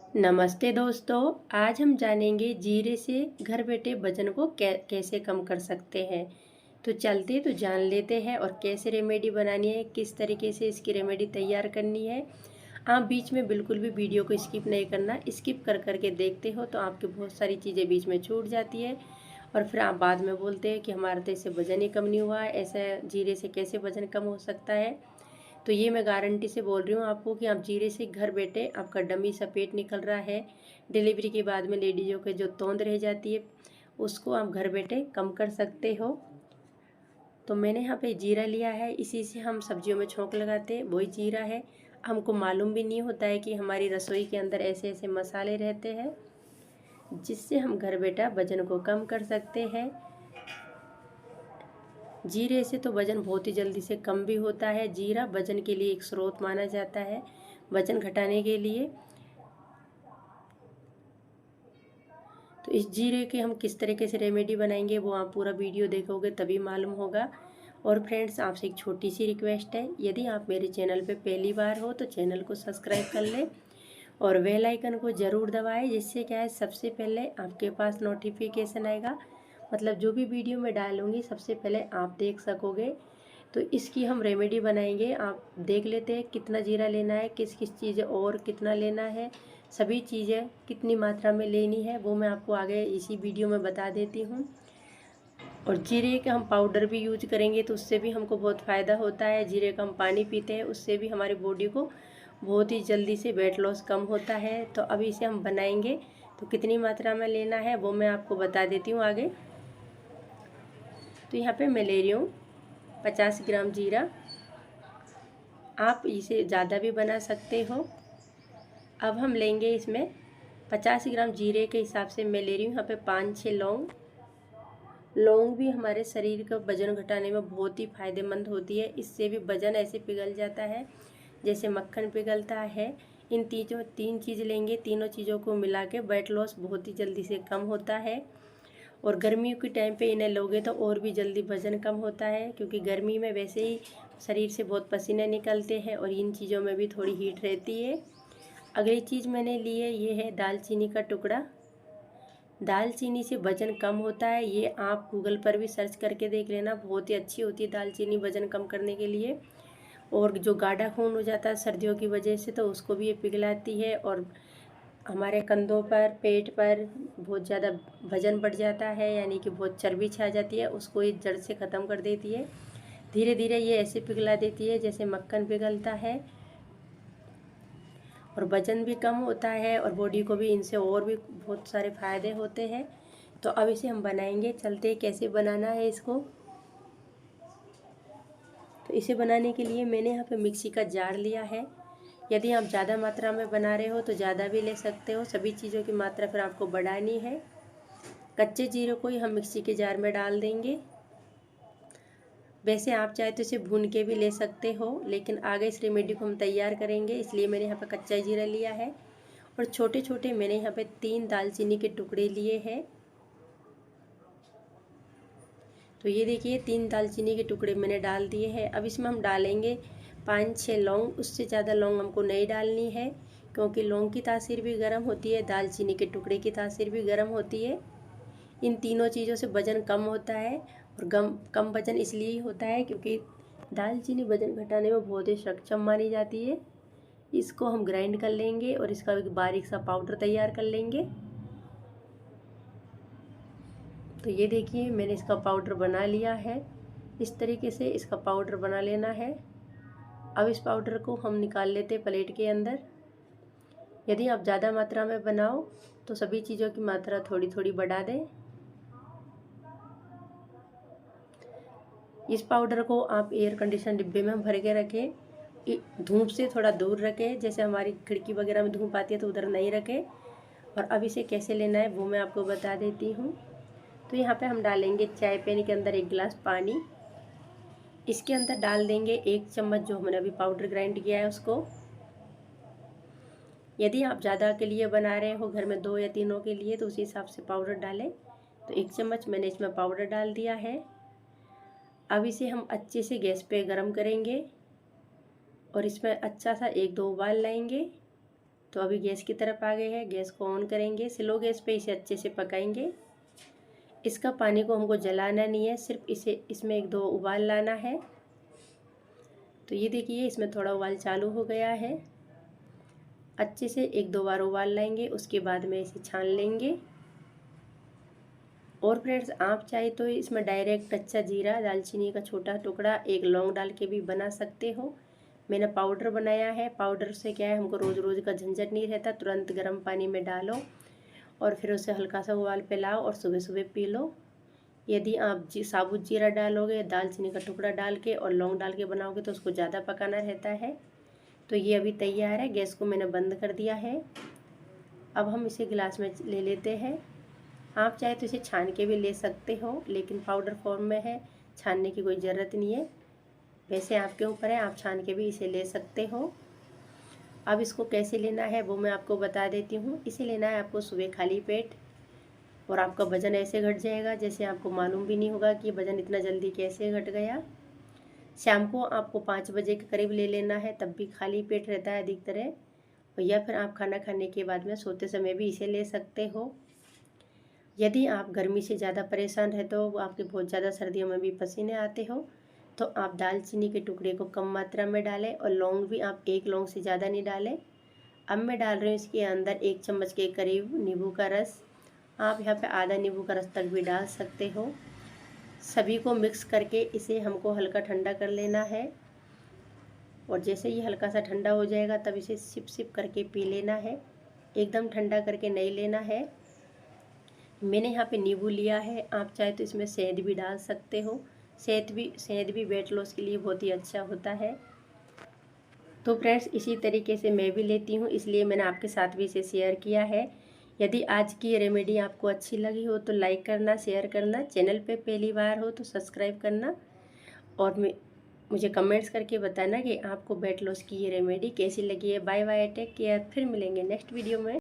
नमस्ते दोस्तों। आज हम जानेंगे जीरे से घर बैठे वजन को कैसे कम कर सकते हैं। तो चलते तो जान लेते हैं और कैसे रेमेडी बनानी है, किस तरीके से इसकी रेमेडी तैयार करनी है। आप बीच में बिल्कुल भी वीडियो को स्किप नहीं करना। स्किप कर करके देखते हो तो आपकी बहुत सारी चीज़ें बीच में छूट जाती है और फिर आप बाद में बोलते हैं कि हमारे तो इससे वजन ही कम नहीं हुआ है। ऐसा जीरे से कैसे वजन कम हो सकता है। तो ये मैं गारंटी से बोल रही हूँ आपको कि आप जीरे से घर बैठे, आपका डमी सा पेट निकल रहा है, डिलीवरी के बाद में लेडीज़ों के जो तोंद रह जाती है उसको आप घर बैठे कम कर सकते हो। तो मैंने यहाँ पे जीरा लिया है, इसी से हम सब्जियों में छोंक लगाते हैं, वही जीरा है। हमको मालूम भी नहीं होता है कि हमारी रसोई के अंदर ऐसे ऐसे मसाले रहते हैं जिससे हम घर बैठा वजन को कम कर सकते हैं। जीरे से तो वज़न बहुत ही जल्दी से कम भी होता है। जीरा वज़न के लिए एक स्रोत माना जाता है वज़न घटाने के लिए। तो इस जीरे के हम किस तरीके से रेमेडी बनाएंगे वो आप पूरा वीडियो देखोगे तभी मालूम होगा। और फ्रेंड्स, आपसे एक छोटी सी रिक्वेस्ट है, यदि आप मेरे चैनल पे पहली बार हो तो चैनल को सब्सक्राइब कर लें और बेल आइकन को ज़रूर दबाएं, जिससे क्या है सबसे पहले आपके पास नोटिफिकेशन आएगा। मतलब जो भी वीडियो मैं डालूँगी सबसे पहले आप देख सकोगे। तो इसकी हम रेमेडी बनाएंगे। आप देख लेते हैं कितना जीरा लेना है, किस किस चीज़ें और कितना लेना है, सभी चीज़ें कितनी मात्रा में लेनी है वो मैं आपको आगे इसी वीडियो में बता देती हूँ। और जीरे का हम पाउडर भी यूज करेंगे तो उससे भी हमको बहुत फ़ायदा होता है। जीरे का हम पानी पीते हैं, उससे भी हमारी बॉडी को बहुत ही जल्दी से वेट लॉस कम होता है। तो अभी इसे हम बनाएंगे तो कितनी मात्रा में लेना है वो मैं आपको बता देती हूँ आगे। तो यहाँ पे मैं ले रही हूँ 50 ग्राम जीरा। आप इसे ज़्यादा भी बना सकते हो। अब हम लेंगे इसमें 50 ग्राम जीरे के हिसाब से मैं ले रही हूँ यहाँ पे 5-6 लौंग। लौंग भी हमारे शरीर का वजन घटाने में बहुत ही फायदेमंद होती है। इससे भी वजन ऐसे पिघल जाता है जैसे मक्खन पिघलता है। इन तीन चीज़ लेंगे, तीनों चीज़ों को मिला के वेट लॉस बहुत ही जल्दी से कम होता है। और गर्मियों के टाइम पे इन्हें लोगे तो और भी जल्दी वज़न कम होता है, क्योंकि गर्मी में वैसे ही शरीर से बहुत पसीने निकलते हैं और इन चीज़ों में भी थोड़ी हीट रहती है। अगली चीज़ मैंने ली है, ये है दालचीनी का टुकड़ा। दालचीनी से वज़न कम होता है, ये आप गूगल पर भी सर्च करके देख लेना, बहुत ही अच्छी होती है दालचीनी वज़न कम करने के लिए। और जो गाढ़ा खून हो जाता है सर्दियों की वजह से तो उसको भी ये पिघलाती है। और हमारे कंधों पर, पेट पर बहुत ज़्यादा वजन बढ़ जाता है, यानी कि बहुत चर्बी छा जाती है, उसको ये जड़ से ख़त्म कर देती है। धीरे धीरे ये ऐसे पिघला देती है जैसे मक्खन पिघलता है। और वज़न भी कम होता है और बॉडी को भी इनसे और भी बहुत सारे फ़ायदे होते हैं। तो अब इसे हम बनाएंगे, चलते कैसे बनाना है इसको। तो इसे बनाने के लिए मैंने यहाँ पे मिक्सी का जार लिया है। यदि आप ज़्यादा मात्रा में बना रहे हो तो ज़्यादा भी ले सकते हो, सभी चीज़ों की मात्रा फिर आपको बढ़ानी है। कच्चे जीरे को ही हम मिक्सी के जार में डाल देंगे। वैसे आप चाहे तो इसे भून के भी ले सकते हो, लेकिन आगे इस रेमेडी को हम तैयार करेंगे इसलिए मैंने यहाँ पे कच्चा जीरा लिया है। और छोटे छोटे मैंने यहाँ पे 3 दालचीनी के टुकड़े लिए हैं। तो ये देखिए 3 दालचीनी के टुकड़े मैंने डाल दिए हैं। अब इसमें हम डालेंगे 5-6 लौंग। उससे ज़्यादा लौंग हमको नहीं डालनी है, क्योंकि लौंग की तासीर भी गर्म होती है, दालचीनी के टुकड़े की तासीर भी गर्म होती है। इन तीनों चीज़ों से वज़न कम होता है। और कम वज़न इसलिए होता है क्योंकि दालचीनी वज़न घटाने में बहुत ही सक्षम मानी जाती है। इसको हम ग्राइंड कर लेंगे और इसका एक बारीक सा पाउडर तैयार कर लेंगे। तो ये देखिए मैंने इसका पाउडर बना लिया है। इस तरीके से इसका पाउडर बना लेना है। अब इस पाउडर को हम निकाल लेते हैं प्लेट के अंदर। यदि आप ज़्यादा मात्रा में बनाओ तो सभी चीज़ों की मात्रा थोड़ी थोड़ी बढ़ा दें। इस पाउडर को आप एयर कंडीशन डिब्बे में भर के रखें, धूप से थोड़ा दूर रखें, जैसे हमारी खिड़की वगैरह में धूप आती है तो उधर नहीं रखें। और अब इसे कैसे लेना है वो मैं आपको बता देती हूँ। तो यहाँ पे हम डालेंगे चाय पैन के अंदर 1 गिलास पानी। इसके अंदर डाल देंगे 1 चम्मच जो हमने अभी पाउडर ग्राइंड किया है उसको। यदि आप ज़्यादा के लिए बना रहे हो, घर में 2 या 3 के लिए, तो उसी हिसाब से पाउडर डालें। तो 1 चम्मच मैंने इसमें पाउडर डाल दिया है। अब इसे हम अच्छे से गैस पे गरम करेंगे और इसमें अच्छा सा 1-2 उबाल लाएंगे। तो अभी गैस की तरफ आ गए हैं। गैस को ऑन करेंगे, स्लो गैस पे इसे अच्छे से पकाएंगे। इसका पानी को हमको जलाना नहीं है, सिर्फ इसमें 1-2 उबाल लाना है। तो ये देखिए इसमें थोड़ा उबाल चालू हो गया है। अच्छे से 1-2 बार उबाल लेंगे, उसके बाद में इसे छान लेंगे। और फ्रेंड्स आप चाहे तो इसमें डायरेक्ट कच्चा जीरा, दालचीनी का छोटा टुकड़ा, 1 लौंग डाल के भी बना सकते हो। मैंने पाउडर बनाया है। पाउडर से क्या है, हमको रोज़ रोज़ का झंझट नहीं रहता। तुरंत गर्म पानी में डालो और फिर उसे हल्का सा उबाल पे लाओ और सुबह सुबह पी लो। यदि आप साबुत जीरा डालोगे, दालचीनी का टुकड़ा डाल के और लौंग डाल के बनाओगे तो उसको ज़्यादा पकाना रहता है। तो ये अभी तैयार है। गैस को मैंने बंद कर दिया है। अब हम इसे गिलास में ले लेते हैं। आप चाहे तो इसे छान के भी ले सकते हो, लेकिन पाउडर फॉर्म में है, छानने की कोई ज़रूरत नहीं है। वैसे आपके ऊपर है, आप छान के भी इसे ले सकते हो। अब इसको कैसे लेना है वो मैं आपको बता देती हूँ। इसे लेना है आपको सुबह खाली पेट, और आपका वज़न ऐसे घट जाएगा जैसे आपको मालूम भी नहीं होगा कि वज़न इतना जल्दी कैसे घट गया। शाम को आपको 5 बजे के करीब ले लेना है, तब भी खाली पेट रहता है अधिकतर, या फिर आप खाना खाने के बाद में सोते समय भी इसे ले सकते हो। यदि आप गर्मी से ज़्यादा परेशान रहते हो, आपके बहुत ज़्यादा सर्दियों में भी पसीने आते हो, तो आप दालचीनी के टुकड़े को कम मात्रा में डालें और लौंग भी आप 1 लौंग से ज़्यादा नहीं डालें। अब मैं डाल रही हूँ इसके अंदर 1 चम्मच के करीब नींबू का रस। आप यहाँ पे आधा नींबू का रस तक भी डाल सकते हो। सभी को मिक्स करके इसे हमको हल्का ठंडा कर लेना है, और जैसे ये हल्का सा ठंडा हो जाएगा तब इसे सिप सिप करके पी लेना है। एकदम ठंडा करके नहीं लेना है। मैंने यहाँ पे नींबू लिया है, आप चाहे तो इसमें शहद भी डाल सकते हो। शहद भी वेट लॉस के लिए बहुत ही अच्छा होता है। तो फ्रेंड्स इसी तरीके से मैं भी लेती हूँ, इसलिए मैंने आपके साथ भी इसे शेयर किया है। यदि आज की ये रेमेडी आपको अच्छी लगी हो तो लाइक करना, शेयर करना, चैनल पे पहली बार हो तो सब्सक्राइब करना, और मुझे कमेंट्स करके बताना कि आपको वेट लॉस की ये रेमेडी कैसी लगी है। Bye bye, take care. फिर मिलेंगे नेक्स्ट वीडियो में।